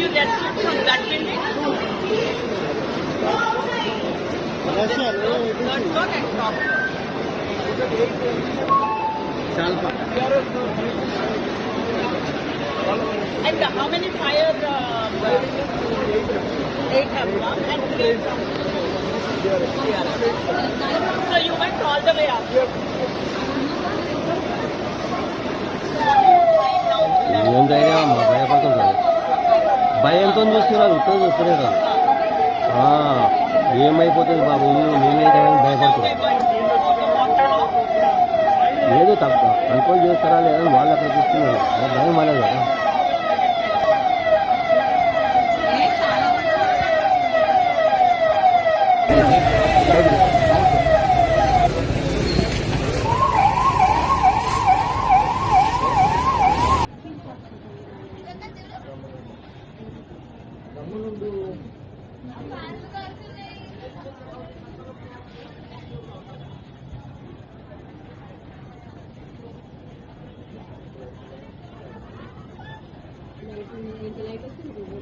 you rescued from that building? Yes, sir. Third floor and top floor. Salpa. And how many fire? 8 have come and 3 from So you went all the way up. ఏం ధైర్యం మా భయపడుతుంటారు భయంతో చూస్తున్నారు ఉత్తరం చూస్తూనే కాదు ఏమైపోతుంది బాబు నేనైతే భయపడుతున్నాను ఏదో తక్కువ కంట్రోల్ చేస్తారా లేదని వాళ్ళు అక్కడ చూస్తున్నారు భయం అనేది కదా Like